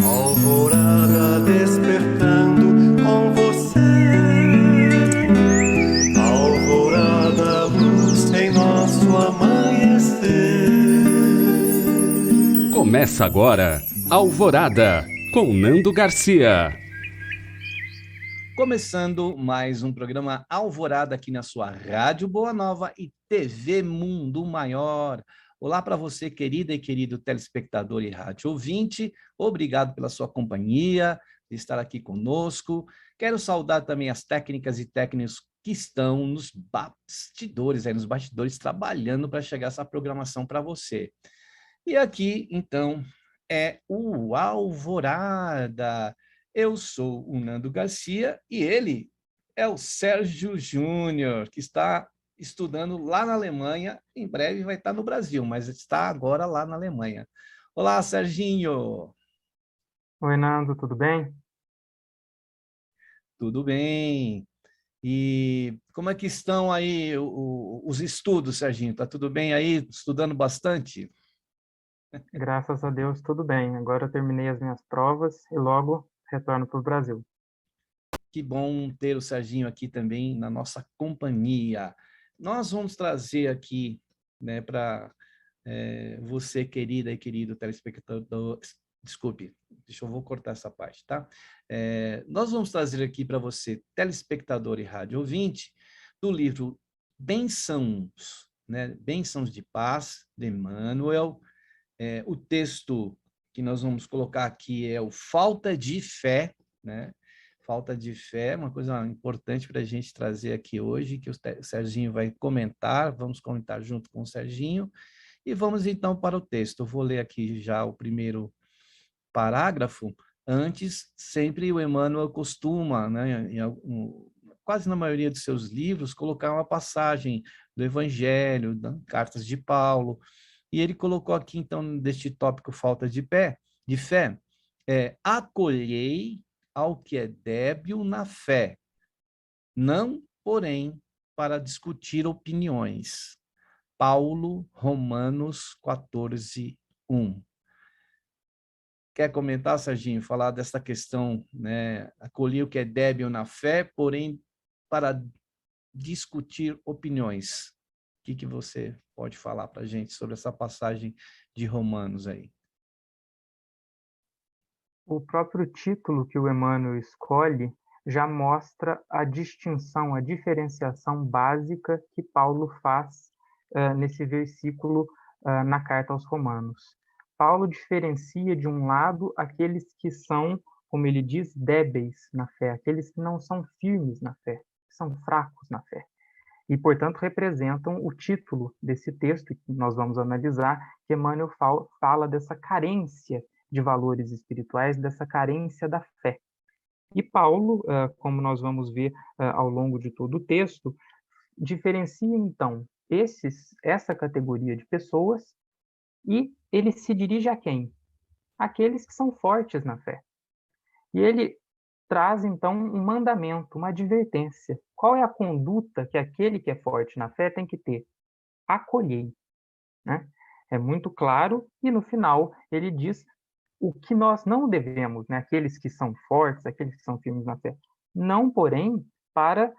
Alvorada despertando com você. Alvorada, luz em nosso amanhecer. Começa agora, Alvorada, com Nando Garcia. Começando mais um programa Alvorada aqui na sua Rádio Boa Nova e TV Mundo Maior. Olá para você, querida e querido telespectador e rádio ouvinte. Obrigado pela sua companhia, de estar aqui conosco. Quero saudar também as técnicas e técnicos que estão nos bastidores, nos bastidores, trabalhando para chegar essa programação para você. E aqui, então, é o Alvorada. Eu sou o Nando Garcia e ele é o Sérgio Júnior, que está estudando lá na Alemanha. Em breve vai estar no Brasil, mas está agora lá na Alemanha. Olá, Serginho. Oi, Nando, tudo bem? Tudo bem? E como é que estão aí os estudos, Serginho? Está tudo bem aí? Estudando bastante? Graças a Deus, tudo bem. Agora eu terminei as minhas provas e logo retorno para o Brasil. Que bom ter o Serginho aqui também na nossa companhia. Nós vamos trazer aqui, né, para você, querida e querido telespectador, desculpe, vou cortar essa parte, tá? Nós vamos trazer aqui para você, telespectador e rádio ouvinte, do livro Bênçãos, né? Bênçãos de Paz, de Emmanuel. O texto que nós vamos colocar aqui é o Falta de Fé, né? Falta de fé, uma coisa importante para a gente trazer aqui hoje, que o Serginho vai comentar, vamos comentar junto com o Serginho, e vamos então para o texto. Eu vou ler aqui já o primeiro parágrafo. Antes, sempre o Emmanuel costuma, né, quase na maioria de seus livros, colocar uma passagem do Evangelho, das cartas de Paulo, e ele colocou aqui, então, deste tópico falta de fé, acolhei ao que é débil na fé, não, porém, para discutir opiniões. Paulo, Romanos 14, 1. Quer comentar, Serginho, falar dessa questão, né? Acolher o que é débil na fé, porém, para discutir opiniões. O que você pode falar para a gente sobre essa passagem de Romanos aí? O próprio título que o Emmanuel escolhe já mostra a distinção, a diferenciação básica que Paulo faz nesse versículo na carta aos Romanos. Paulo diferencia, de um lado, aqueles que são, como ele diz, débeis na fé, aqueles que não são firmes na fé, que são fracos na fé. E, portanto, representam o título desse texto que nós vamos analisar, que Emmanuel fala dessa carência de valores espirituais, dessa carência da fé. E Paulo, como nós vamos ver ao longo de todo o texto, diferencia, então, essa categoria de pessoas e ele se dirige a quem? Aqueles que são fortes na fé. E ele traz, então, um mandamento, uma advertência. Qual é a conduta que aquele que é forte na fé tem que ter? Acolhei. Né? É muito claro, e no final ele diz o que nós não devemos, né? Aqueles que são fortes, aqueles que são firmes na fé. Não, porém, para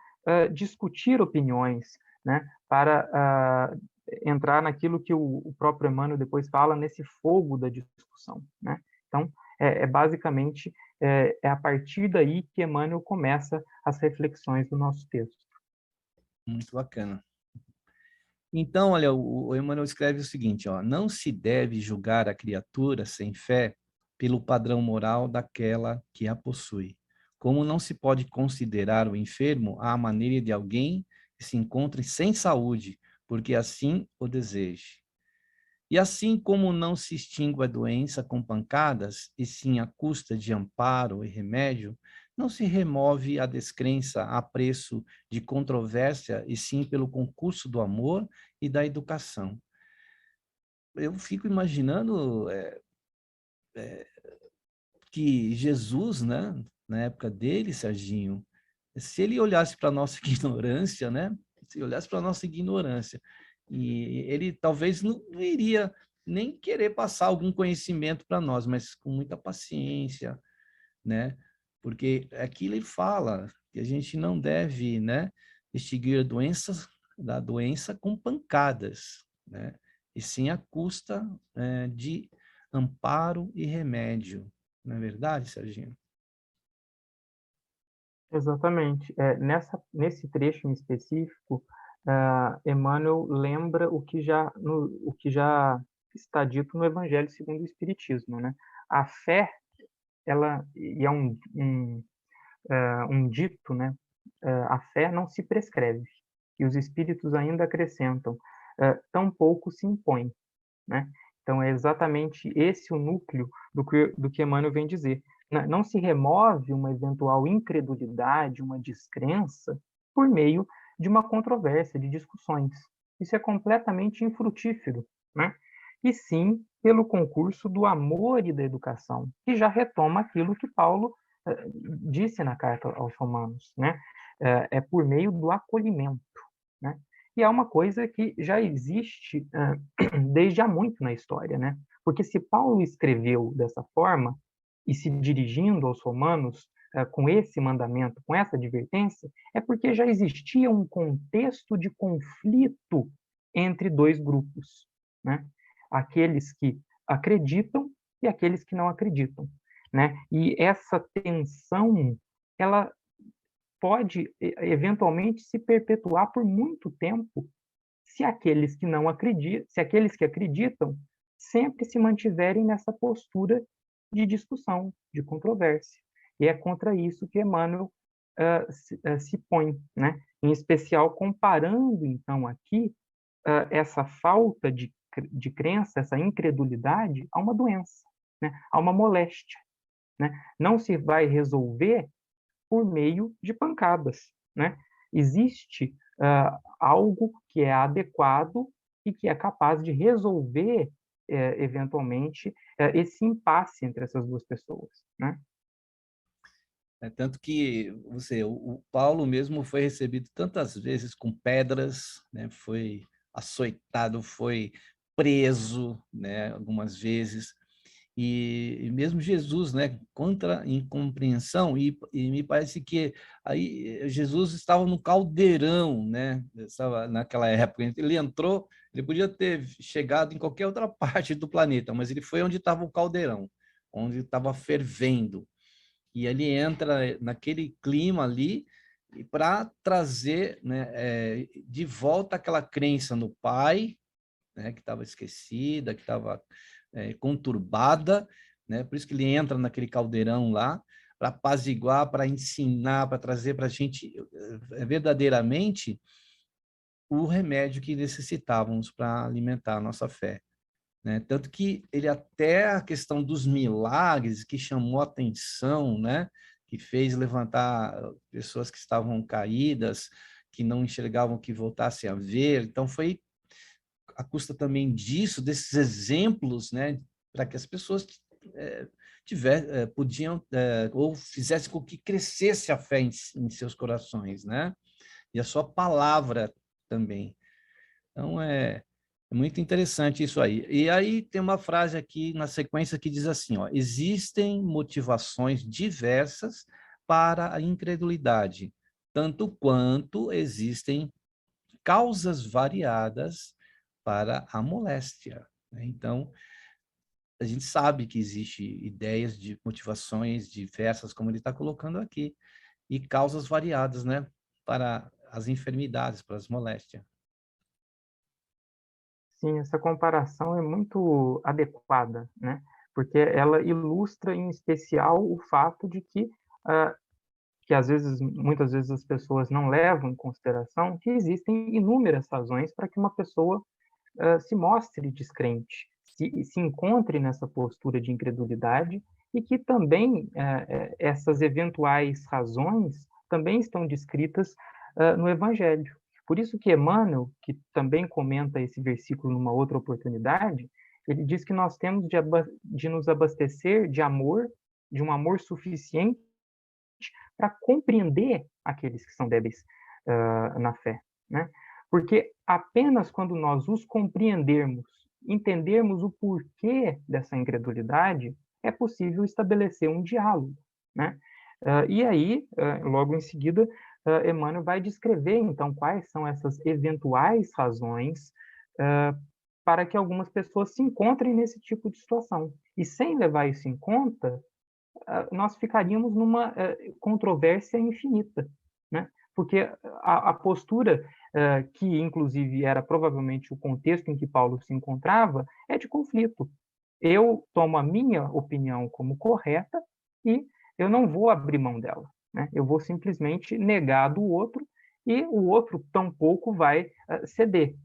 discutir opiniões, né? Para entrar naquilo que o próprio Emmanuel depois fala, nesse fogo da discussão. Né? Então, basicamente a partir daí que Emmanuel começa as reflexões do nosso texto. Muito bacana. Então, olha, o Emmanuel escreve o seguinte, ó, não se deve julgar a criatura sem fé pelo padrão moral daquela que a possui. Como não se pode considerar o enfermo à maneira de alguém que se encontre sem saúde, porque assim o deseje. E assim como não se extingue a doença com pancadas, e sim à custa de amparo e remédio, não se remove a descrença a preço de controvérsia, e sim pelo concurso do amor e da educação. Eu fico imaginando que Jesus, né, na época dele, Serginho, se ele olhasse para a nossa ignorância, né, se olhasse para a nossa ignorância, e ele talvez não iria nem querer passar algum conhecimento para nós, mas com muita paciência, né? Porque aqui ele fala que a gente não deve, né, extinguir da doença com pancadas, né? E sim à custa de amparo e remédio. Não é verdade, Serginho? Exatamente. Nesse trecho em específico, Emmanuel lembra o que já está dito no Evangelho segundo o Espiritismo, né? A fé, e é um dito, né? A fé não se prescreve, e os Espíritos ainda acrescentam, tampouco se impõe, né? Então, é exatamente esse o núcleo do que Emmanuel vem dizer. Não se remove uma eventual incredulidade, uma descrença, por meio de uma controvérsia, de discussões. Isso é completamente infrutífero, né? E sim pelo concurso do amor e da educação, que já retoma aquilo que Paulo disse na carta aos Romanos, né? É por meio do acolhimento, né? E é uma coisa que já existe desde há muito na história, né? Porque se Paulo escreveu dessa forma e se dirigindo aos romanos com esse mandamento, com essa advertência, é porque já existia um contexto de conflito entre dois grupos, né? Aqueles que acreditam e aqueles que não acreditam, né? E essa tensão, ela pode eventualmente se perpetuar por muito tempo se aqueles que não acreditam, se aqueles que acreditam sempre se mantiverem nessa postura de discussão, de controvérsia. E é contra isso que Emmanuel se põe, né? Em especial comparando, então, aqui essa falta de crença, essa incredulidade, a uma doença, né? A uma moléstia, né? Não se vai resolver por meio de pancadas, né? Existe algo que é adequado e que é capaz de resolver, eventualmente, esse impasse entre essas duas pessoas, né? Tanto que o Paulo mesmo foi recebido tantas vezes com pedras, né? Foi açoitado, foi preso, né? Algumas vezes. E mesmo Jesus, né, contra a incompreensão, e me parece que aí Jesus estava no caldeirão, né, estava naquela época, ele entrou, ele podia ter chegado em qualquer outra parte do planeta, mas ele foi onde estava o caldeirão, onde estava fervendo, e ele entra naquele clima ali para trazer, né, de volta aquela crença no Pai, né, que estava esquecida, que estava conturbada, né? Por isso que ele entra naquele caldeirão lá, para apaziguar, para ensinar, para trazer para a gente verdadeiramente o remédio que necessitávamos para alimentar a nossa fé. Né? Tanto que ele até a questão dos milagres que chamou a atenção, né? Que fez levantar pessoas que estavam caídas, que não enxergavam, que voltassem a ver. Então foi à custa também disso, desses exemplos, né, para que as pessoas podiam ou fizessem com que crescesse a fé em seus corações, né? E a sua palavra também. Então é muito interessante isso aí. E aí tem uma frase aqui na sequência que diz assim, ó, existem motivações diversas para a incredulidade, tanto quanto existem causas variadas para a moléstia. Né? Então, a gente sabe que existe ideias de motivações diversas, como ele está colocando aqui, e causas variadas, né, para as enfermidades, para as moléstias. Sim, essa comparação é muito adequada, né? Porque ela ilustra, em especial, o fato de que às vezes, muitas vezes as pessoas não levam em consideração que existem inúmeras razões para que uma pessoa se mostre descrente, se encontre nessa postura de incredulidade e que também essas eventuais razões também estão descritas no Evangelho. Por isso que Emmanuel, que também comenta esse versículo numa outra oportunidade, ele diz que nós temos de nos abastecer de amor, de um amor suficiente para compreender aqueles que são débeis na fé, né? Porque apenas quando nós os compreendermos entendermos o porquê dessa incredulidade, é possível estabelecer um diálogo, né? E aí, logo em seguida, Emmanuel vai descrever, então, quais são essas eventuais razões para que algumas pessoas se encontrem nesse tipo de situação. E sem levar isso em conta, nós ficaríamos numa controvérsia infinita, né? Porque a postura que, inclusive, era provavelmente o contexto em que Paulo se encontrava, é de conflito. Eu tomo a minha opinião como correta e eu não vou abrir mão dela, né? Eu vou simplesmente negar do outro e o outro tampouco vai ceder.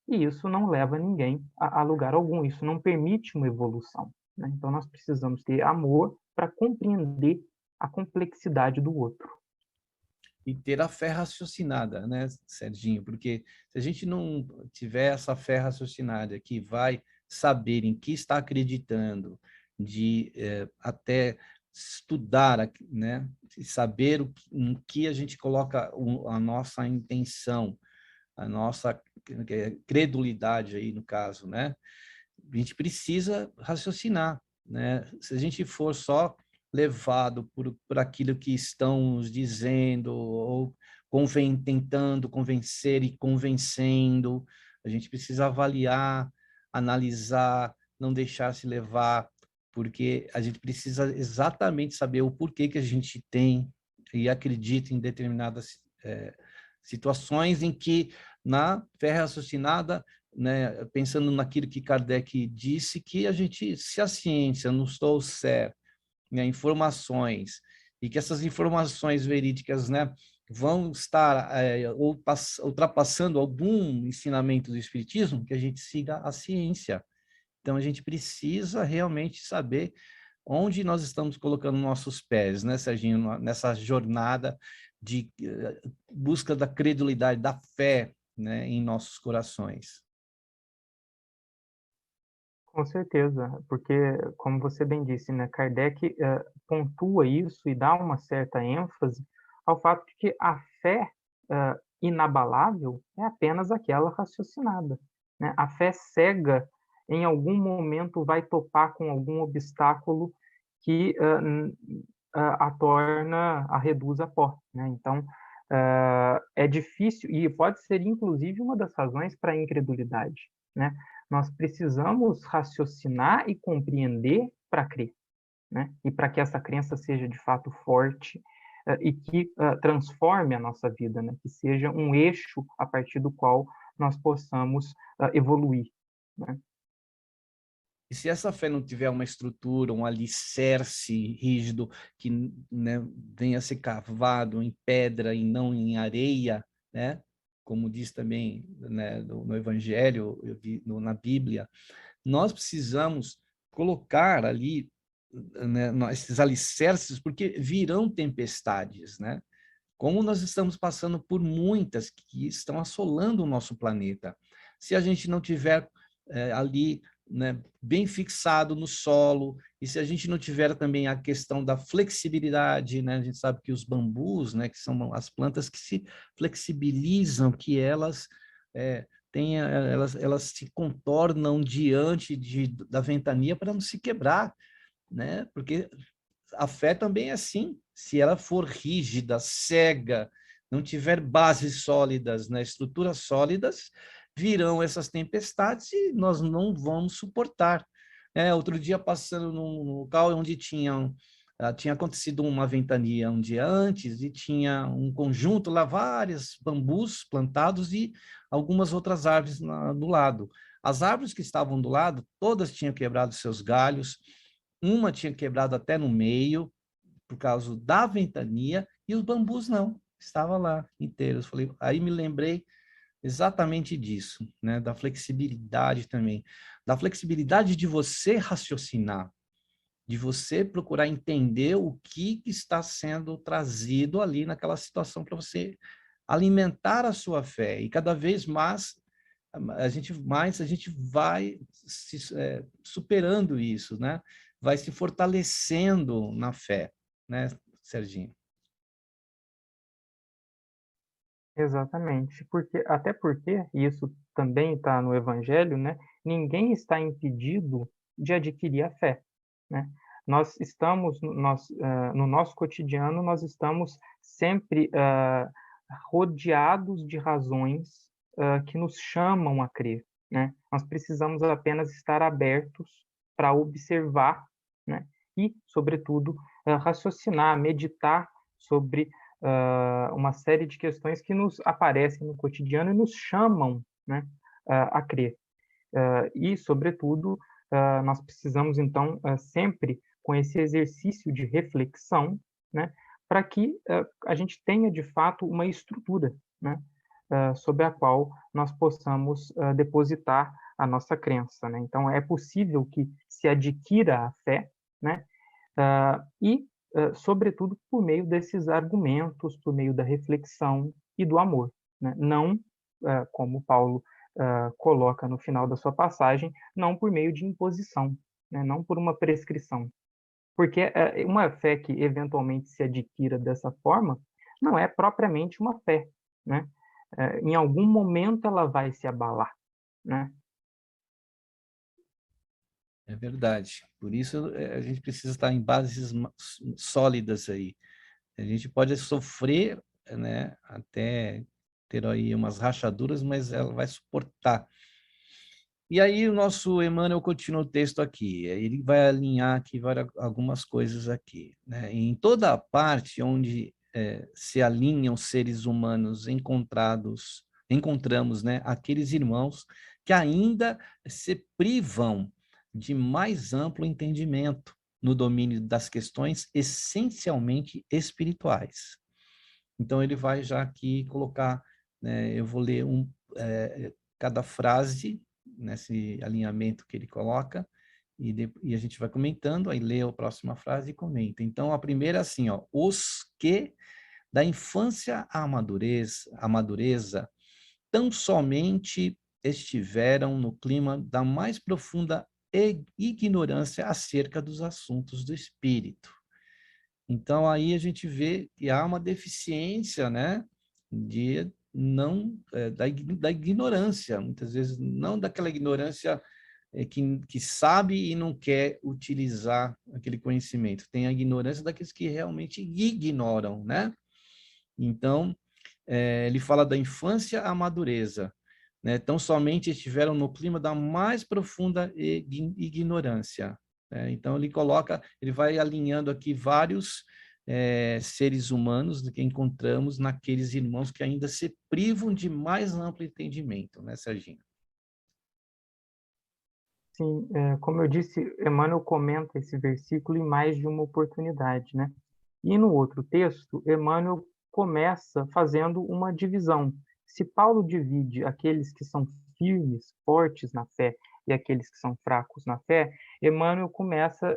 E isso não leva ninguém a lugar algum, isso não permite uma evolução, né? Então, nós precisamos ter amor para compreender a complexidade do outro. E ter a fé raciocinada, né, Serginho? Porque se a gente não tiver essa fé raciocinada que vai saber em que está acreditando, de até estudar, né, e saber em que a gente coloca a nossa intenção, a nossa credulidade aí no caso, né? A gente precisa raciocinar, né? Se a gente for só levado por aquilo que estão nos dizendo ou tentando convencer e convencendo, a gente precisa avaliar, analisar, não deixar se levar, porque a gente precisa exatamente saber o porquê que a gente tem e acredita em determinadas situações em que na fé raciocinada, né, pensando naquilo que Kardec disse, que a gente, se a ciência nos trouxer, né, informações, e que essas informações verídicas, né, vão estar ultrapassando algum ensinamento do Espiritismo, que a gente siga a ciência. Então, a gente precisa realmente saber onde nós estamos colocando nossos pés, né, Serginho, nessa jornada de busca da credulidade, da fé, né, em nossos corações. Com certeza, porque, como você bem disse, né, Kardec pontua isso e dá uma certa ênfase ao fato de que a fé inabalável é apenas aquela raciocinada, né? A fé cega, em algum momento, vai topar com algum obstáculo que a torna, a reduz a pó, né? Então, é difícil, e pode ser, inclusive, uma das razões para a incredulidade, né? Nós precisamos raciocinar e compreender para crer, né? E para que essa crença seja de fato forte e que transforme a nossa vida, né? Que seja um eixo a partir do qual nós possamos evoluir, né? E se essa fé não tiver uma estrutura, um alicerce rígido, que, né, venha a ser cavado em pedra e não em areia, né? Como diz também, né, no Evangelho, na Bíblia, nós precisamos colocar ali, né, esses alicerces, porque virão tempestades, né? Como nós estamos passando por muitas que estão assolando o nosso planeta. Se a gente não tiver ali, né, bem fixado no solo, e se a gente não tiver também a questão da flexibilidade, né, a gente sabe que os bambus, né, que são as plantas que se flexibilizam, que elas elas se contornam diante da ventania para não se quebrar, né? Porque a fé também é assim. Se ela for rígida, cega, não tiver bases sólidas, né, estruturas sólidas, virão essas tempestades e nós não vamos suportar. Outro dia, passando num local onde tinha acontecido uma ventania um dia antes e tinha um conjunto lá, vários bambus plantados e algumas outras árvores do lado. As árvores que estavam do lado, todas tinham quebrado seus galhos, uma tinha quebrado até no meio, por causa da ventania, e os bambus não, estava lá inteiros. Falei, aí me lembrei exatamente disso, né? Da flexibilidade também, da flexibilidade de você raciocinar, de você procurar entender o que está sendo trazido ali naquela situação para você alimentar a sua fé. E cada vez mais a gente vai superando isso, né? Vai se fortalecendo na fé, né, Serginho? Exatamente, porque até porque e isso também está no Evangelho, né? ninguém está impedido de adquirir a fé, né? Nós estamos, no nosso cotidiano, nós estamos sempre rodeados de razões que nos chamam a crer, né? Nós precisamos apenas estar abertos para observar, né? E, sobretudo, raciocinar, meditar sobre uma série de questões que nos aparecem no cotidiano e nos chamam, né, a crer. E, sobretudo, nós precisamos, então, sempre com esse exercício de reflexão, né, para que a gente tenha, de fato, uma estrutura, né, sobre a qual nós possamos depositar a nossa crença, né? Então, é possível que se adquira a fé, né, sobretudo, por meio desses argumentos, por meio da reflexão e do amor, né? Não, como Paulo coloca no final da sua passagem, não por meio de imposição, né? Não por uma prescrição. Porque uma fé que eventualmente se adquira dessa forma não é propriamente uma fé, né? Em algum momento ela vai se abalar, né? É verdade. Por isso a gente precisa estar em bases sólidas aí. A gente pode sofrer, né, até ter aí umas rachaduras, mas ela vai suportar. E aí o nosso Emmanuel continua o texto aqui. Ele vai alinhar aqui algumas coisas aqui, né? Em toda a parte onde se alinham seres humanos encontramos, né, aqueles irmãos que ainda se privam de mais amplo entendimento no domínio das questões essencialmente espirituais. Então, ele vai já aqui colocar, né, eu vou ler cada frase nesse alinhamento que ele coloca, e a gente vai comentando, aí lê a próxima frase e comenta. Então, a primeira é assim, ó, os que da infância à amadureza tão somente estiveram no clima da mais profunda ignorância acerca dos assuntos do espírito. Então, aí a gente vê que há uma deficiência, né, de não da ignorância, muitas vezes não daquela ignorância que sabe e não quer utilizar aquele conhecimento. Tem a ignorância daqueles que realmente ignoram, né? Então, ele fala da infância à madureza, né? Tão somente estiveram no clima da mais profunda ignorância. Né? Então, ele vai alinhando aqui vários seres humanos que encontramos naqueles irmãos que ainda se privam de mais amplo entendimento, né, Serginho? Sim, como eu disse, Emmanuel comenta esse versículo em mais de uma oportunidade, né? E no outro texto, Emmanuel começa fazendo uma divisão. Se Paulo divide aqueles que são firmes, fortes na fé, e aqueles que são fracos na fé, Emmanuel começa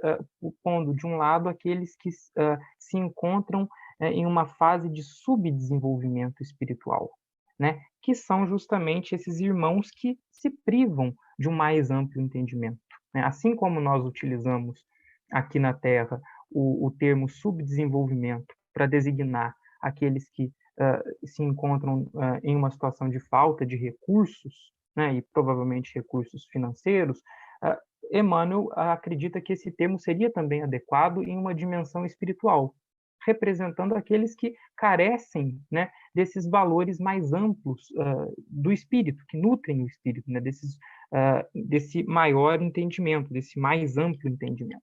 pondo de um lado aqueles que se encontram em uma fase de subdesenvolvimento espiritual, né? Que são justamente esses irmãos que se privam de um mais amplo entendimento, né? Assim como nós utilizamos aqui na Terra o termo subdesenvolvimento para designar aqueles que se encontram em uma situação de falta de recursos, né, e provavelmente recursos financeiros, Emmanuel acredita que esse termo seria também adequado em uma dimensão espiritual, representando aqueles que carecem, né, desses valores mais amplos do espírito, que nutrem o espírito, né, desse maior entendimento, desse mais amplo entendimento.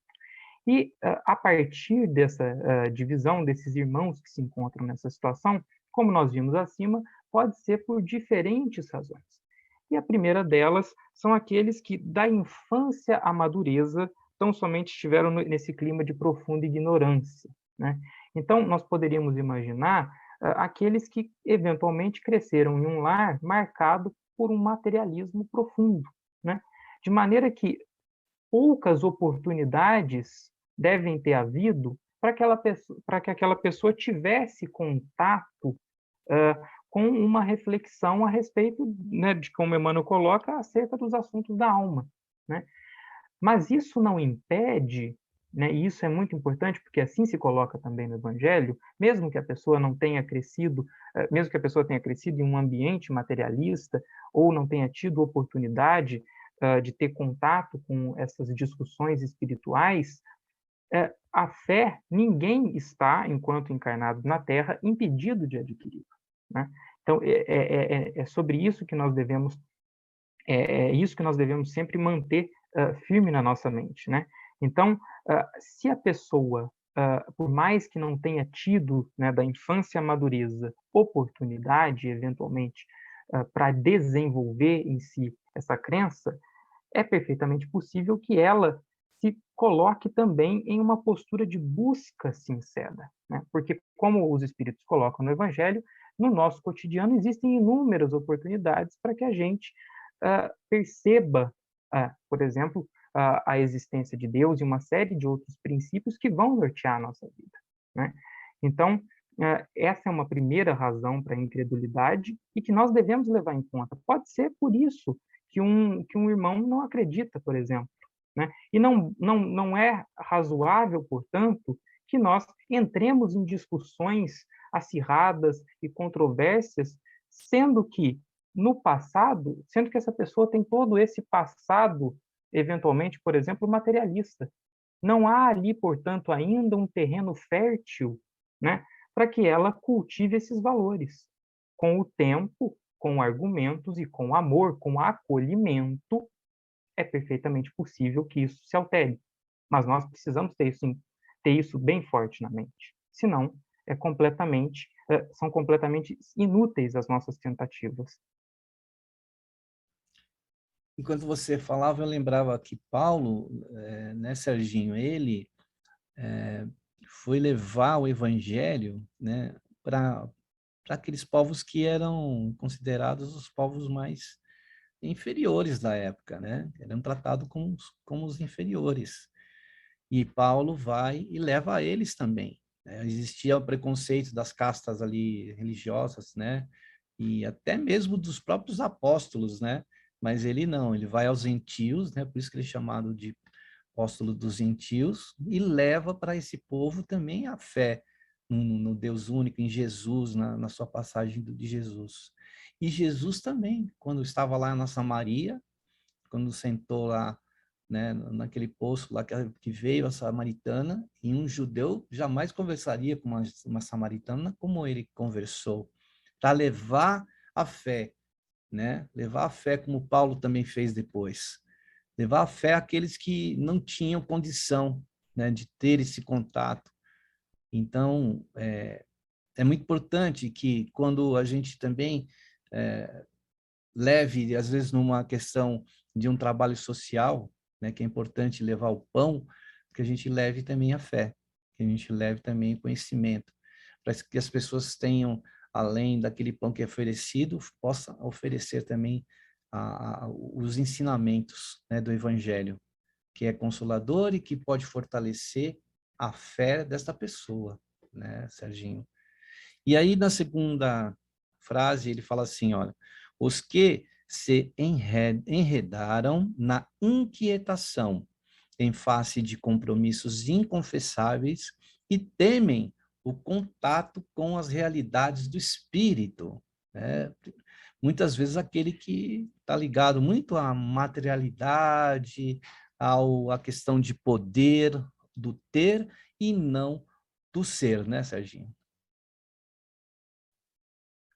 E, a partir dessa divisão desses irmãos que se encontram nessa situação, como nós vimos acima, pode ser por diferentes razões. E a primeira delas são aqueles que, da infância à madureza, tão somente estiveram nesse clima de profunda ignorância, né? Então, nós poderíamos imaginar aqueles que, eventualmente, cresceram em um lar marcado por um materialismo profundo, né? De maneira que poucas oportunidades devem ter havido para que aquela pessoa tivesse contato com uma reflexão a respeito, né, de como Emmanuel coloca, acerca dos assuntos da alma, né? Mas isso não impede, né, e isso é muito importante, porque assim se coloca também no Evangelho, mesmo que a pessoa não tenha crescido, mesmo que a pessoa tenha crescido em um ambiente materialista, ou não tenha tido oportunidade de ter contato com essas discussões espirituais, a fé, ninguém está, enquanto encarnado na Terra, impedido de adquirir, né? Então, é sobre isso que nós devemos, isso que nós devemos sempre manter firme na nossa mente, né? Então, se a pessoa, por mais que não tenha tido, né, da infância à madureza, oportunidade, eventualmente, para desenvolver em si essa crença, é perfeitamente possível que ela se coloque também em uma postura de busca sincera, né? Porque, como os Espíritos colocam no Evangelho, no nosso cotidiano existem inúmeras oportunidades para que a gente perceba, por exemplo, a existência de Deus e uma série de outros princípios que vão nortear a nossa vida, né? Então, essa é uma primeira razão para a incredulidade e que nós devemos levar em conta. Pode ser por isso que um irmão não acredita, por exemplo, né? E não é razoável, portanto, que nós entremos em discussões acirradas e controvérsias, sendo que no passado, sendo que essa pessoa tem todo esse passado, eventualmente, por exemplo, materialista. Não há ali, portanto, ainda um terreno fértil, né, para que ela cultive esses valores. Com o tempo, com argumentos e com amor, com acolhimento, é perfeitamente possível que isso se altere. Mas nós precisamos ter isso bem forte na mente. Senão, são completamente inúteis as nossas tentativas. Enquanto você falava, eu lembrava que Paulo, né, Serginho, ele foi levar o evangelho, né, para aqueles povos que eram considerados os povos mais inferiores da época, né? Eram tratados como os inferiores. E Paulo vai e leva a eles também, né? Existia o preconceito das castas ali religiosas, né? E até mesmo dos próprios apóstolos, né? Mas ele não, ele vai aos gentios, né? Por isso que ele é chamado de apóstolo dos gentios, e leva para esse povo também a fé no Deus único, em Jesus, na sua passagem de Jesus. E Jesus também, quando estava lá na Samaria, quando sentou lá, né, naquele poço lá que veio a samaritana, e um judeu jamais conversaria com uma samaritana como ele conversou, para levar a fé, né? Levar a fé como Paulo também fez depois. Levar a fé àqueles que não tinham condição, né, de ter esse contato. Então, é muito importante que quando a gente também leve, às vezes, numa questão de um trabalho social, né, que é importante levar o pão, que a gente leve também a fé, que a gente leve também o conhecimento, para que as pessoas tenham, além daquele pão que é oferecido, possa oferecer também os ensinamentos, né, do Evangelho, que é consolador e que pode fortalecer a fé desta pessoa, né, Serginho? E aí, na segunda frase, ele fala assim, olha, os que se enredaram na inquietação em face de compromissos inconfessáveis e temem o contato com as realidades do espírito, né? Muitas vezes aquele que está ligado muito à materialidade, à questão de poder, do ter e não do ser, né, Serginho?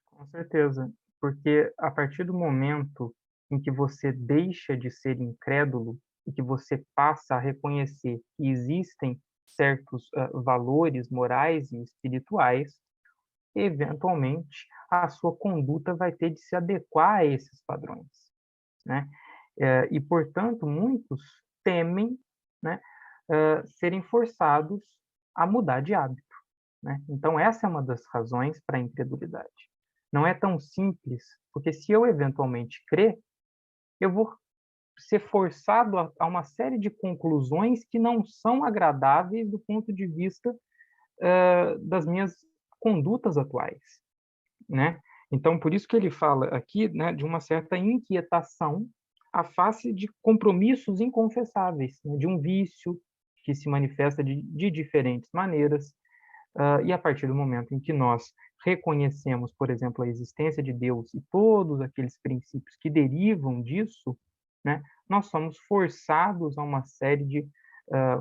Com certeza, porque a partir do momento em que você deixa de ser incrédulo e que você passa a reconhecer que existem certos valores morais e espirituais, eventualmente a sua conduta vai ter de se adequar a esses padrões, né? E, portanto, muitos temem, né, serem forçados a mudar de hábito, né? Então, essa é uma das razões para a incredulidade. Não é tão simples, porque se eu eventualmente crer, eu vou ser forçado a uma série de conclusões que não são agradáveis do ponto de vista das minhas condutas atuais, né? Então, por isso que ele fala aqui, né, de uma certa inquietação à face de compromissos inconfessáveis, né, de um vício que se manifesta de diferentes maneiras, e a partir do momento em que nós reconhecemos, por exemplo, a existência de Deus e todos aqueles princípios que derivam disso, né, nós somos forçados a uma série de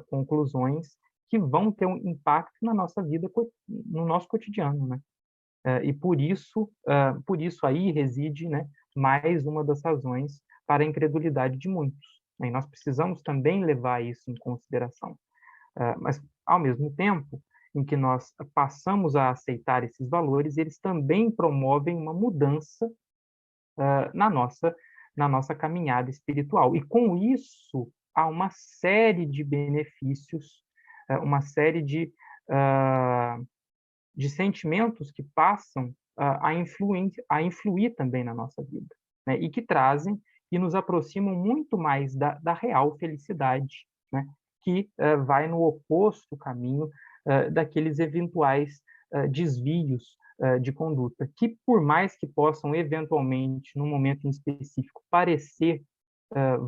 conclusões que vão ter um impacto na nossa vida, no nosso cotidiano, né? E por isso aí reside, né, mais uma das razões para a incredulidade de muitos, né? E nós precisamos também levar isso em consideração. Mas, ao mesmo tempo em que nós passamos a aceitar esses valores, eles também promovem uma mudança na nossa caminhada espiritual. E com isso, há uma série de benefícios, uma série de sentimentos que passam a influir também na nossa vida, né? E que trazem e nos aproximam muito mais da real felicidade, né? Que vai no oposto caminho daqueles eventuais desvios de conduta, que por mais que possam eventualmente, num momento em específico, parecer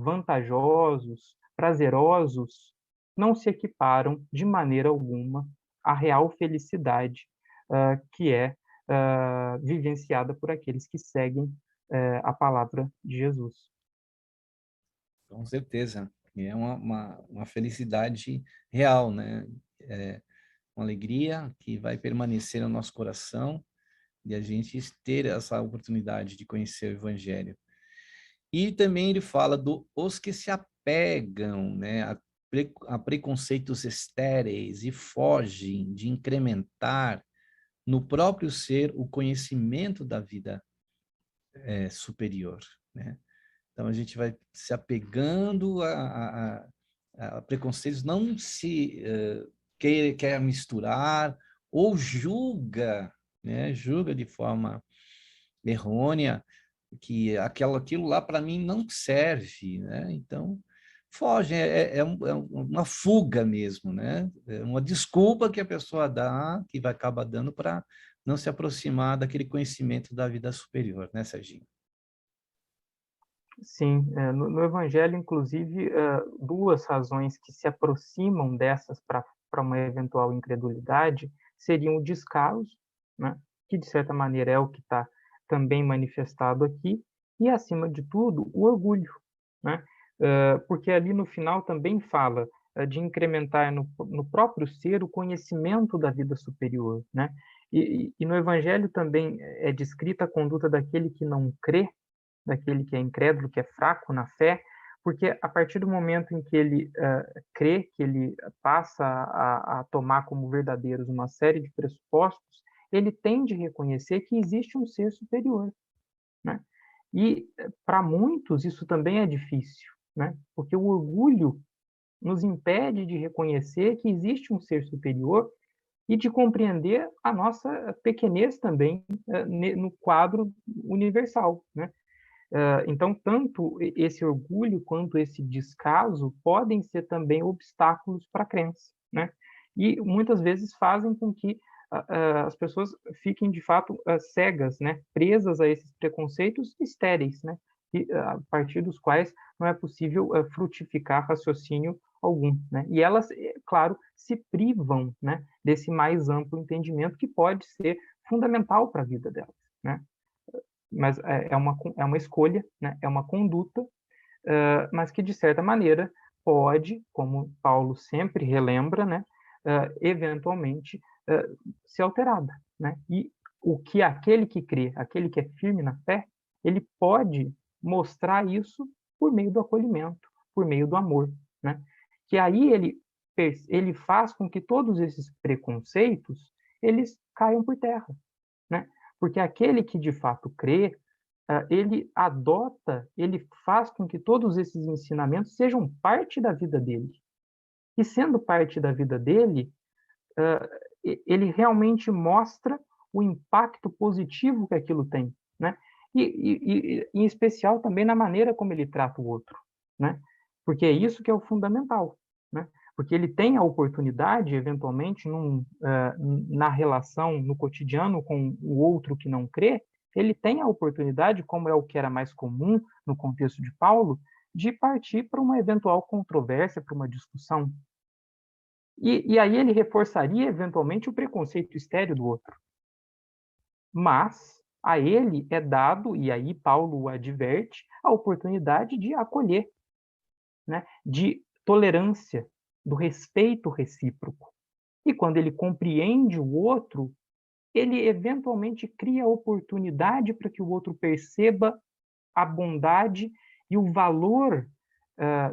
vantajosos, prazerosos, não se equiparam de maneira alguma à real felicidade que é vivenciada por aqueles que seguem a palavra de Jesus. Com certeza. É uma felicidade real, né? É uma alegria que vai permanecer no nosso coração e a gente ter essa oportunidade de conhecer o Evangelho. E também ele fala os que se apegam, né, a preconceitos estéreis e fogem de incrementar no próprio ser o conhecimento da vida superior, né? Então a gente vai se apegando a preconceitos, não se quer misturar ou julga, né? Julga de forma errônea que aquilo lá para mim não serve, né? Então foge, é uma fuga mesmo, né? É uma desculpa que a pessoa dá, que vai acabar dando para não se aproximar daquele conhecimento da vida superior, né, Serginho? Sim, no Evangelho, inclusive, duas razões que se aproximam dessas para uma eventual incredulidade seriam o descaso, né, que de certa maneira é o que está também manifestado aqui, e acima de tudo, o orgulho, né, porque ali no final também fala de incrementar no próprio ser o conhecimento da vida superior, né, e no Evangelho também é descrita a conduta daquele que não crê, daquele que é incrédulo, que é fraco na fé, porque a partir do momento em que ele crê, que ele passa a tomar como verdadeiros uma série de pressupostos, ele tende a reconhecer que existe um ser superior, né? E para muitos isso também é difícil, né? Porque o orgulho nos impede de reconhecer que existe um ser superior e de compreender a nossa pequenez também no quadro universal, né? Então, tanto esse orgulho quanto esse descaso podem ser também obstáculos para a crença, né? E muitas vezes fazem com que as pessoas fiquem, de fato, cegas, né? Presas a esses preconceitos estéreis, né? E, a partir dos quais não é possível frutificar raciocínio algum, né? E elas, claro, se privam, né, desse mais amplo entendimento que pode ser fundamental para a vida delas, né? Mas é uma escolha, né? É uma conduta, mas que, de certa maneira, pode, como Paulo sempre relembra, né? Eventualmente ser alterada, né? E o que aquele que crê, aquele que é firme na fé, ele pode mostrar isso por meio do acolhimento, por meio do amor, né? Que aí ele faz com que todos esses preconceitos eles caiam por terra, né? Porque aquele que de fato crê, ele adota, ele faz com que todos esses ensinamentos sejam parte da vida dele. E sendo parte da vida dele, ele realmente mostra o impacto positivo que aquilo tem, né? E em especial também na maneira como ele trata o outro, né? Porque é isso que é o fundamental, né? Porque ele tem a oportunidade, eventualmente, na relação, no cotidiano com o outro que não crê, ele tem a oportunidade, como é o que era mais comum no contexto de Paulo, de partir para uma eventual controvérsia, para uma discussão. E aí ele reforçaria, eventualmente, o preconceito estéril do outro. Mas a ele é dado, e aí Paulo o adverte, a oportunidade de acolher, né, de tolerância, do respeito recíproco. E quando ele compreende o outro, ele eventualmente cria oportunidade para que o outro perceba a bondade e o valor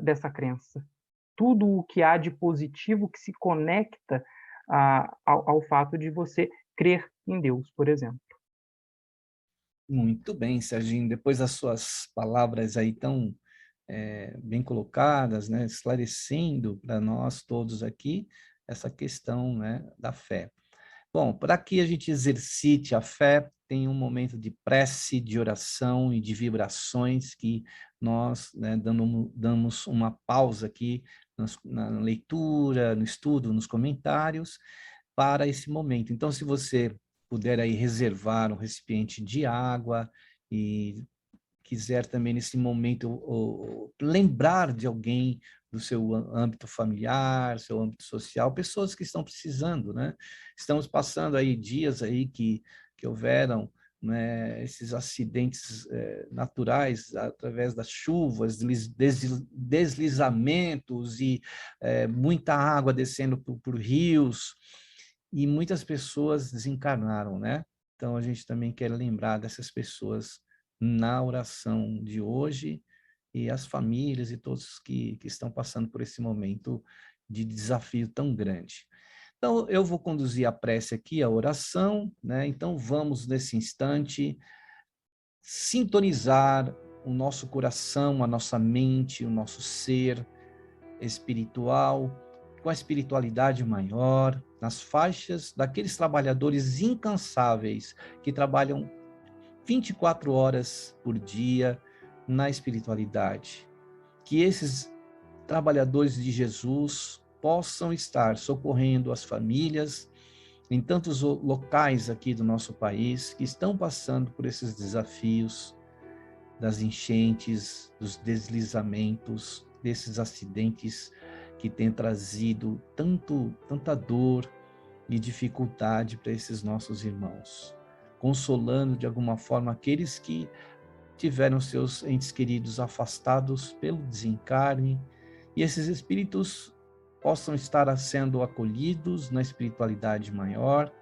dessa crença. Tudo o que há de positivo que se conecta ao fato de você crer em Deus, por exemplo. Muito bem, Serginho. Depois das suas palavras aí tão bem colocadas, né, esclarecendo para nós todos aqui essa questão, né, da fé. Bom, para que a gente exercite a fé, tem um momento de prece, de oração e de vibrações que nós, né, damos uma pausa aqui na leitura, no estudo, nos comentários, para esse momento. Então, se você puder aí reservar um recipiente de água e quiser também nesse momento lembrar de alguém do seu âmbito familiar, seu âmbito social, pessoas que estão precisando, né? Estamos passando aí dias aí que houveram, né, esses acidentes naturais através das chuvas, deslizamentos e muita água descendo por rios, e muitas pessoas desencarnaram, né? Então a gente também quer lembrar dessas pessoas na oração de hoje, e as famílias e todos que estão passando por esse momento de desafio tão grande. Então, eu vou conduzir a prece aqui, a oração, né? Então, vamos, nesse instante, sintonizar o nosso coração, a nossa mente, o nosso ser espiritual, com a espiritualidade maior, nas faixas daqueles trabalhadores incansáveis que trabalham 24 horas por dia na espiritualidade. Que esses trabalhadores de Jesus possam estar socorrendo as famílias em tantos locais aqui do nosso país que estão passando por esses desafios das enchentes, dos deslizamentos, desses acidentes que têm trazido tanta dor e dificuldade para esses nossos irmãos, consolando de alguma forma aqueles que tiveram seus entes queridos afastados pelo desencarne, e esses espíritos possam estar sendo acolhidos na espiritualidade maior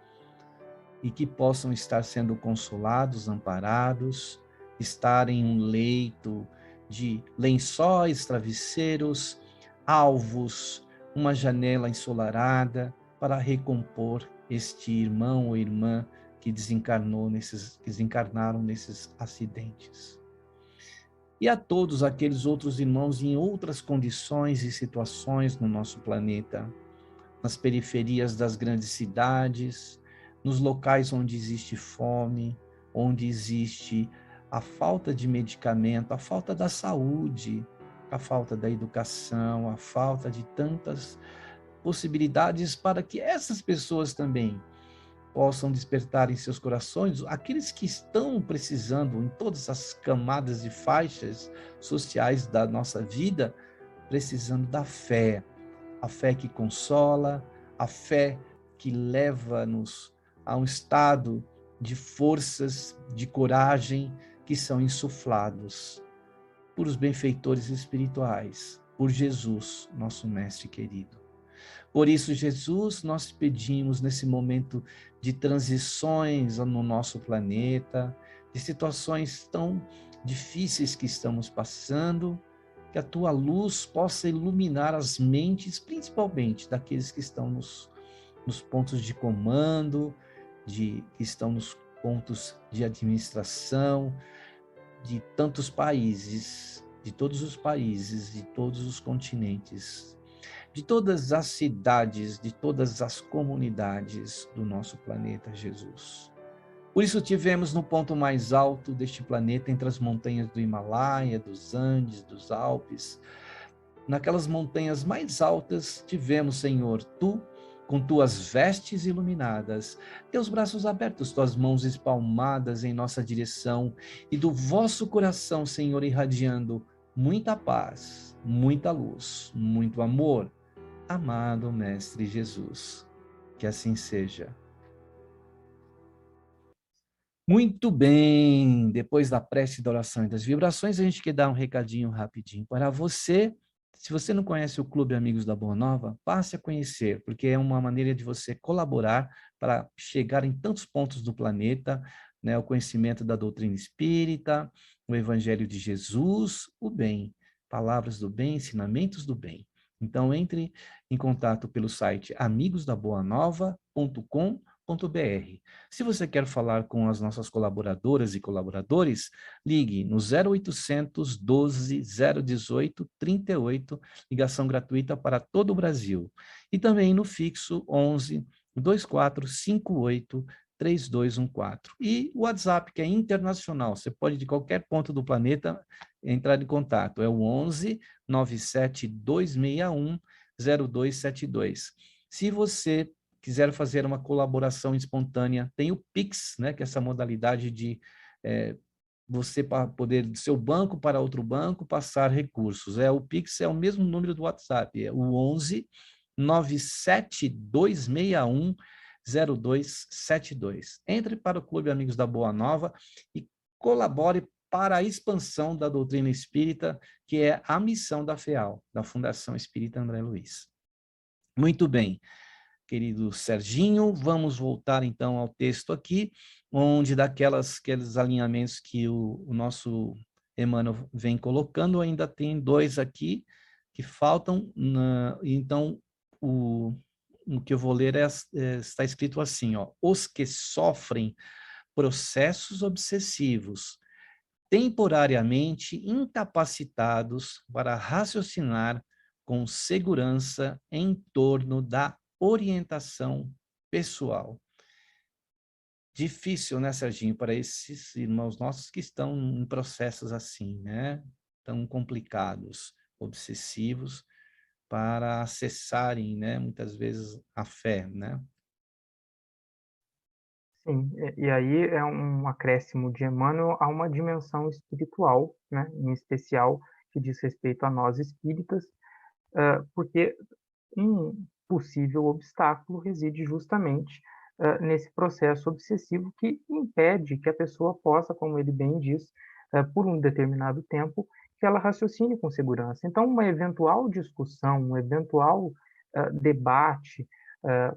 e que possam estar sendo consolados, amparados, estar em um leito de lençóis, travesseiros, alvos, uma janela ensolarada para recompor este irmão ou irmã que desencarnaram nesses acidentes. E a todos aqueles outros irmãos em outras condições e situações no nosso planeta, nas periferias das grandes cidades, nos locais onde existe fome, onde existe a falta de medicamento, a falta da saúde, a falta da educação, a falta de tantas possibilidades para que essas pessoas também possam despertar em seus corações, aqueles que estão precisando em todas as camadas e faixas sociais da nossa vida, precisando da fé, a fé que consola, a fé que leva-nos a um estado de forças, de coragem, que são insuflados por os benfeitores espirituais, por Jesus, nosso Mestre querido. Por isso, Jesus, nós pedimos nesse momento de transições no nosso planeta, de situações tão difíceis que estamos passando, que a tua luz possa iluminar as mentes, principalmente daqueles que estão nos pontos de comando, que estão nos pontos de administração, de tantos países, de todos os países, de todos os continentes, de todas as cidades, de todas as comunidades do nosso planeta, Jesus. Por isso tivemos no ponto mais alto deste planeta, entre as montanhas do Himalaia, dos Andes, dos Alpes, naquelas montanhas mais altas, tivemos, Senhor, Tu, com Tuas vestes iluminadas, Teus braços abertos, Tuas mãos espalmadas em nossa direção, e do vosso coração, Senhor, irradiando muita paz, muita luz, muito amor. Amado Mestre Jesus, que assim seja. Muito bem, depois da prece, da oração e das vibrações, a gente quer dar um recadinho rapidinho para você Se você não conhece o Clube Amigos da Boa Nova, passe a conhecer, porque é uma maneira de você colaborar para chegar em tantos pontos do planeta, né, o conhecimento da doutrina espírita, o Evangelho de Jesus, o bem, palavras do bem, ensinamentos do bem. Então, entre em contato pelo site amigosdaboanova.com.br. Se você quer falar com as nossas colaboradoras e colaboradores, ligue no 0800 12 018 38, ligação gratuita para todo o Brasil. E também no fixo 11 2458 3214. E o WhatsApp, que é internacional, você pode de qualquer ponto do planeta entrar em contato, é o 11 97 261 0272. Se você quiser fazer uma colaboração espontânea, tem o Pix, né, que é essa modalidade de você poder, do seu banco para outro banco, passar recursos. O Pix é o mesmo número do WhatsApp, é o 11 97 261 0272. Entre para o Clube Amigos da Boa Nova e colabore para a expansão da doutrina espírita, que é a missão da FEAL, da Fundação Espírita André Luiz. Muito bem, querido Serginho, vamos voltar então ao texto aqui, onde aqueles alinhamentos que o nosso Emmanuel vem colocando, ainda tem dois aqui que faltam, então o que eu vou ler está escrito assim, ó, os que sofrem processos obsessivos, temporariamente incapacitados para raciocinar com segurança em torno da orientação pessoal. Difícil, né, Serginho, para esses irmãos nossos que estão em processos assim, né, tão complicados, obsessivos, para acessarem, né, muitas vezes a fé, né? Sim, e aí é um acréscimo de Emmanuel a uma dimensão espiritual, né, em especial que diz respeito a nós espíritas, porque um possível obstáculo reside justamente nesse processo obsessivo que impede que a pessoa possa, como ele bem diz, por um determinado tempo, que ela raciocine com segurança. Então, uma eventual discussão, um eventual debate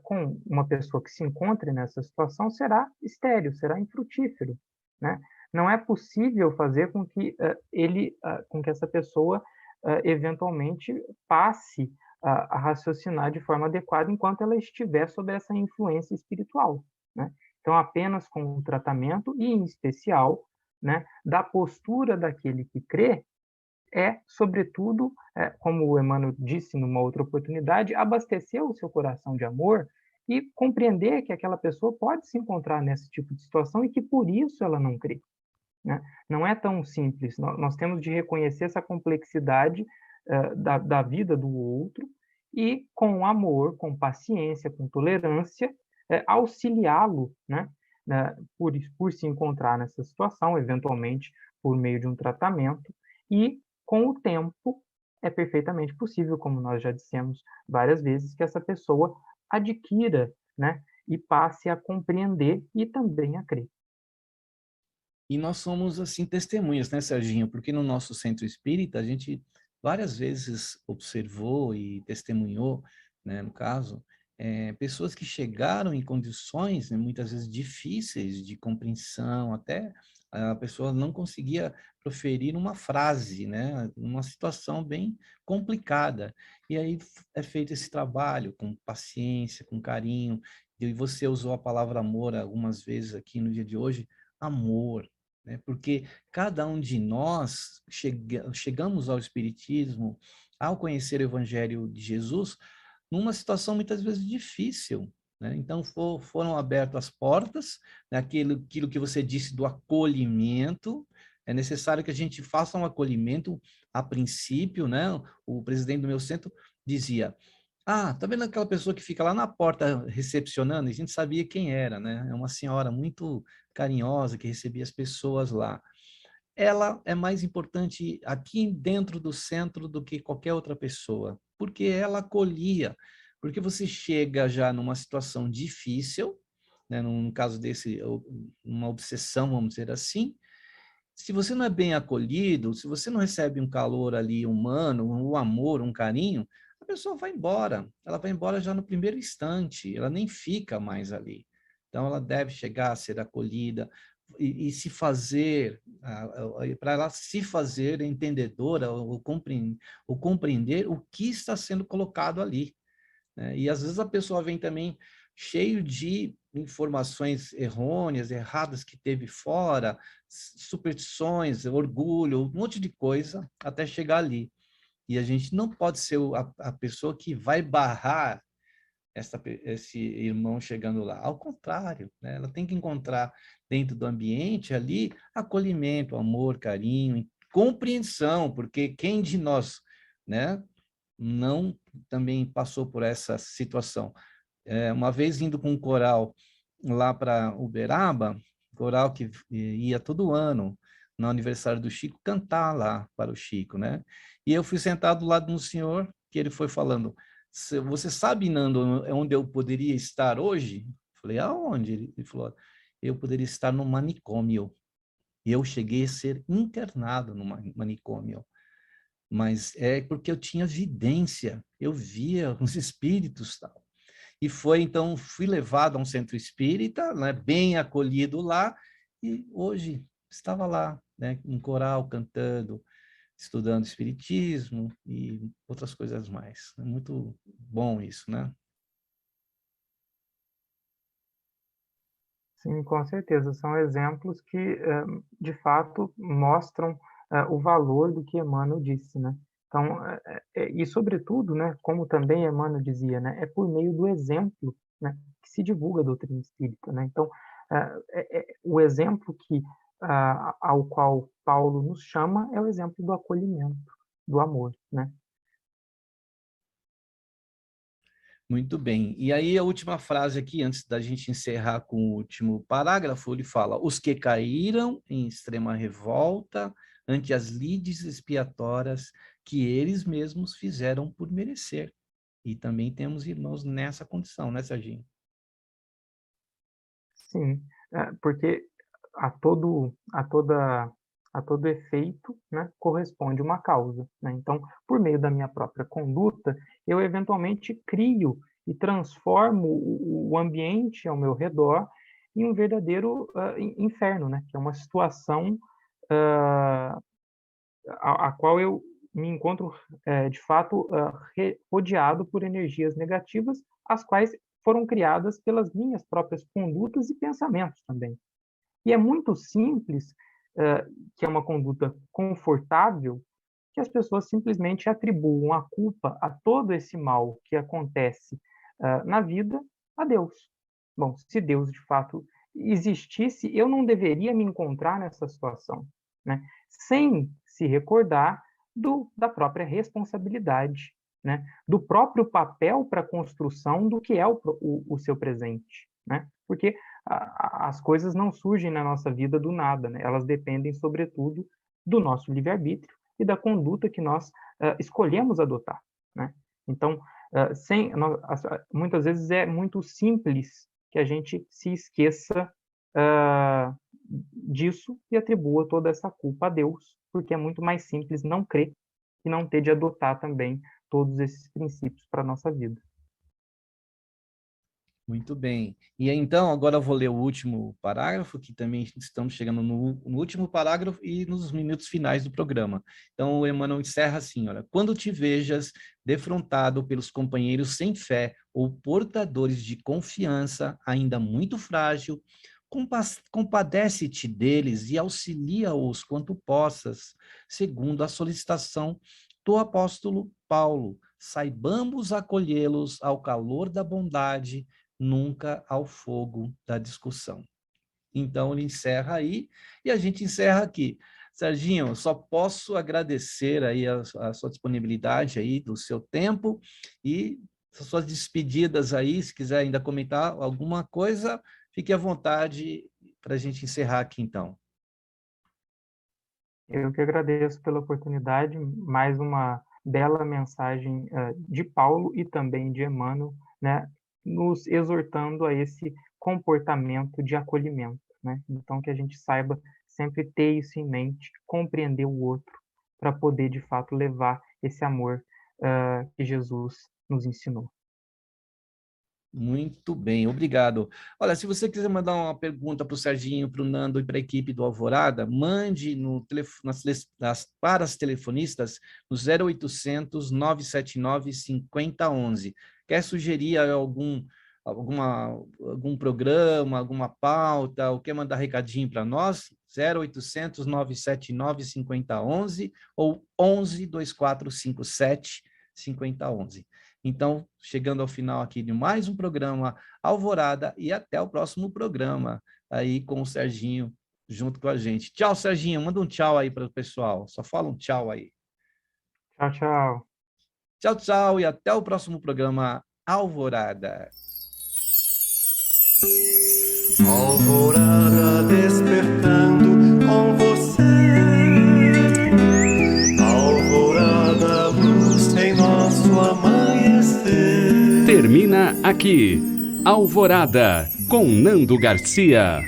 com uma pessoa que se encontre nessa situação será estéril, será infrutífero, né? Não é possível fazer com que com que essa pessoa eventualmente passe a raciocinar de forma adequada enquanto ela estiver sob essa influência espiritual, né? Então, apenas com o tratamento e, em especial, né, da postura daquele que crê, sobretudo, como o Emmanuel disse numa outra oportunidade, abastecer o seu coração de amor e compreender que aquela pessoa pode se encontrar nesse tipo de situação e que por isso ela não crê, né? Não é tão simples. Nós temos de reconhecer essa complexidade da vida do outro e, com amor, com paciência, com tolerância, auxiliá-lo, né? Por se encontrar nessa situação, eventualmente por meio de um tratamento, e, com o tempo, é perfeitamente possível, como nós já dissemos várias vezes, que essa pessoa adquira, né, e passe a compreender e também a crer. E nós somos, assim, testemunhas, né, Serginho? Porque no nosso centro espírita, a gente várias vezes observou e testemunhou, né, no caso, pessoas que chegaram em condições, né, muitas vezes difíceis de compreensão, até a pessoa não conseguia proferir uma frase, né, numa situação bem complicada. E aí é feito esse trabalho com paciência, com carinho, e você usou a palavra amor algumas vezes aqui no dia de hoje, amor, né? Porque cada um de nós chegamos ao Espiritismo, ao conhecer o Evangelho de Jesus, numa situação muitas vezes difícil, né? Então foram abertas as portas, né? Aquilo que você disse do acolhimento, é necessário que a gente faça um acolhimento a princípio, né? O presidente do meu centro dizia: tá vendo aquela pessoa que fica lá na porta recepcionando? A gente sabia quem era, né? É uma senhora muito carinhosa que recebia as pessoas lá. Ela é mais importante aqui dentro do centro do que qualquer outra pessoa, porque ela acolhia, porque você chega já numa situação difícil, né? Num caso desse, uma obsessão, vamos dizer assim, Se você não é bem acolhido, se você não recebe um calor ali humano, um amor, um carinho, a pessoa vai embora. Ela vai embora já no primeiro instante, ela nem fica mais ali. Então, ela deve chegar a ser acolhida e se fazer, para ela se fazer entendedora, ou compreender o que está sendo colocado ali, né? E às vezes a pessoa vem também cheio de informações errôneas, erradas que teve fora, superstições, orgulho, um monte de coisa, até chegar ali. E a gente não pode ser a pessoa que vai barrar esse irmão chegando lá. Ao contrário, né? Ela tem que encontrar dentro do ambiente ali acolhimento, amor, carinho, compreensão, porque quem de nós, né, não também passou por essa situação? Uma vez indo com um coral lá para Uberaba, coral que ia todo ano no aniversário do Chico, cantar lá para o Chico, né? E eu fui sentado do lado de um senhor que ele foi falando: você sabe, Nando, onde eu poderia estar hoje? Eu falei: aonde? Ele falou: eu poderia estar no manicômio. E eu cheguei a ser internado no manicômio. Mas é porque eu tinha vidência, eu via os espíritos, tal. E foi, então, fui levado a um centro espírita, né, bem acolhido lá, e hoje estava lá, né, em coral, cantando, estudando espiritismo e outras coisas mais. É muito bom isso, né? Sim, com certeza. São exemplos que, de fato, mostram o valor do que Emmanuel disse, né? Então, e sobretudo, né, como também Emmanuel dizia, né, é por meio do exemplo, né, que se divulga a doutrina espírita, né? Então, o exemplo ao qual Paulo nos chama é o exemplo do acolhimento, do amor, né? Muito bem. E aí a última frase aqui, antes da gente encerrar com o último parágrafo, ele fala: os que caíram em extrema revolta ante as lides expiatórias que eles mesmos fizeram por merecer. E também temos irmãos nessa condição, né, Serginho? Sim, porque a todo a toda a todo efeito, né, corresponde uma causa, né. Então, por meio da minha própria conduta, eu eventualmente crio e transformo o ambiente ao meu redor em um verdadeiro, inferno, né, que é uma situação, hã, a qual eu me encontro, de fato, rodeado por energias negativas, as quais foram criadas pelas minhas próprias condutas e pensamentos também. E é muito simples, que é uma conduta confortável, que as pessoas simplesmente atribuam a culpa a todo esse mal que acontece, na vida, a Deus. Bom, se Deus de fato existisse, eu não deveria me encontrar nessa situação, né? Sem se recordar da própria responsabilidade, né? Do próprio papel para a construção do que é o seu presente, né? Porque as coisas não surgem na nossa vida do nada, né? Elas dependem, sobretudo, do nosso livre-arbítrio e da conduta que nós escolhemos adotar, né? Então, muitas vezes é muito simples que a gente se esqueça disso e atribua toda essa culpa a Deus, porque é muito mais simples não crer e não ter de adotar também todos esses princípios para a nossa vida. Muito bem. E então, agora eu vou ler o último parágrafo, que também estamos chegando no último parágrafo e nos minutos finais do programa. Então, o Emmanuel encerra assim: olha, quando te vejas defrontado pelos companheiros sem fé ou portadores de confiança ainda muito frágil, compadece-te deles e auxilia-os quanto possas, segundo a solicitação do apóstolo Paulo. Saibamos acolhê-los ao calor da bondade, nunca ao fogo da discussão. Então, ele encerra aí e a gente encerra aqui. Serginho, só posso agradecer aí a sua disponibilidade aí, do seu tempo e as suas despedidas aí, se quiser ainda comentar alguma coisa, fique à vontade para a gente encerrar aqui, então. Eu que agradeço pela oportunidade, mais uma bela mensagem de Paulo e também de Emmanuel, né, nos exortando a esse comportamento de acolhimento, né? Então, que a gente saiba sempre ter isso em mente, compreender o outro, para poder, de fato, levar esse amor que Jesus nos ensinou. Muito bem, obrigado. Olha, se você quiser mandar uma pergunta para o Serginho, para o Nando e para a equipe do Alvorada, mande no para as telefonistas no 0800 979 5011. Quer sugerir algum programa, alguma pauta, ou quer mandar recadinho para nós? 0800 979 5011 ou 11 2457 5011. Então, chegando ao final aqui de mais um programa Alvorada e até o próximo programa aí com o Serginho junto com a gente. Tchau, Serginho. Manda um tchau aí para o pessoal. Só fala um tchau aí. Tchau, tchau. Tchau, tchau e até o próximo programa Alvorada. Alvorada despertando com você. Alvorada, luz em nosso amanhecer. Termina aqui, Alvorada, com Nando Garcia.